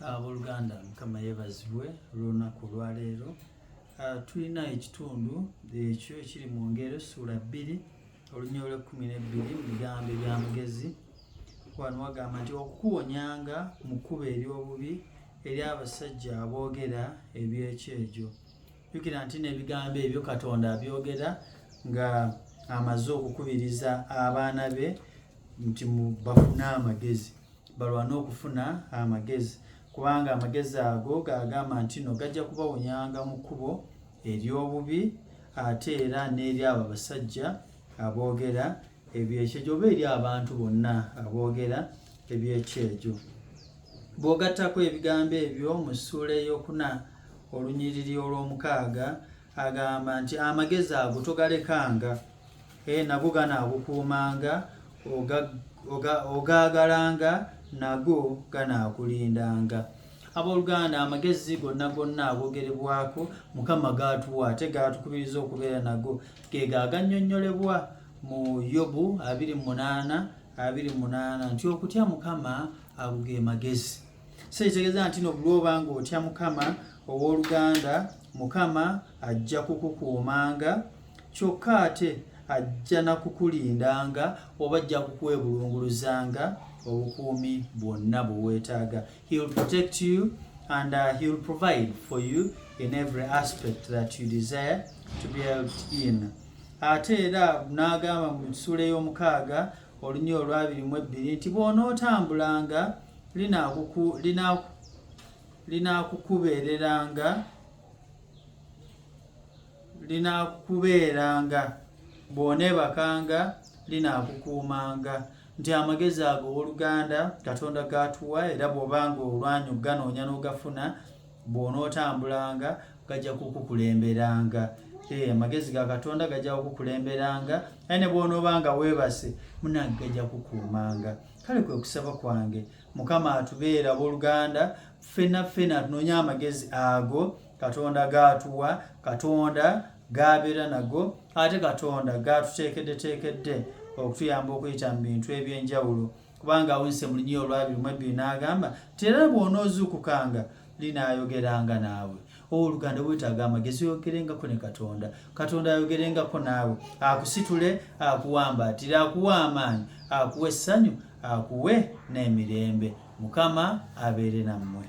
Abooluganda Mukama yeebazibwe olw'olunaku olwaleero. Tulina ekitundu ekyo ekiri mu Ngero ssuula 2 olunyiriri olw'ekkumi mu bigambo eby'amagezi. Wano wagamba nti okukuwonyanga mu kkubo ery'obubi eri abasajja aboogera eby'ekyejo. Jjukira nti n'ebigambo ebyo Katonda abyogera nga amaze okukubiriza abaana be nti bafune amagezi, balwane okufuna amagezi, kubanga amagezi ago gagamba nti no gajja kubawonyanga mu kkubo ery'obubi ate era n'eri abo abasajja aboogera eby'ekyejo oba eri abantu bonna aboogera eby'ekyejo. Bw'ogattako ebigambo ebyo mu ssuula ey'okuna olunyiriri olw'omukaaga agamba nti amagezi ago togalekanga, nago ganaakukuumanga, ogaagalanga nago ganaakulindanga. Abooluganda, amagezi gonna agoogerebwako Mukama gaatuwa ate gaatukubiriza okubeera nago ge gagannyonnyolebwa mu Yobu 28 nti okutya Mukama ago ge magezi. So kitegeeza nti no buli oba ng'otya Mukama owooluganda, Mukama ajja kukukuumanga, kyokka ate ajja nakukulindanga oba ajja kukwebulunguluzanga obukuumi bwonna bwe weetaaga. He will protect you and he will provide for you in every aspect that you desire to be helped in. Ate era n'agamba mu ssuula ey'omukaaga olunyiriri olw'22 nti bw'onootambulanga linaakukubeeranga, bw'oneebakanga linaakukuumanga. Nti amagezi ago owooluganda Katonda gaatuwa, era bw'obanga olwanyi oganoonya n'ogafuna, bw'onootambulanga gajja kukukulemberanga. Amagezi ga Katonda gajja kukukulemberanga, aye ne bw'onoobanga weebase munange gajja kukuumanga. Kale kwe kusaba kwange Mukama atubeera abooluganda, ffenna tunoonye amagezi ago Katonda gaatuwa, Katonda gaabeera nago, ate Katonda gaatuteekedde okutuyamba okuyita mu bintu eby'enjawulo. Kubanga awunse mu lunyiriri olw'22 n'agamba nti era bw'onoozuukukanga linaayogeranga naawe. Owooluganda weetaaga amagezi oyogerengako ne Katonda, Katonda ayogerengako naawe, akusitule, akuwambaatire, akuwe amaanyi, akuwe essanyu, akuwe n'emirembe. Mukama abeere nammwe.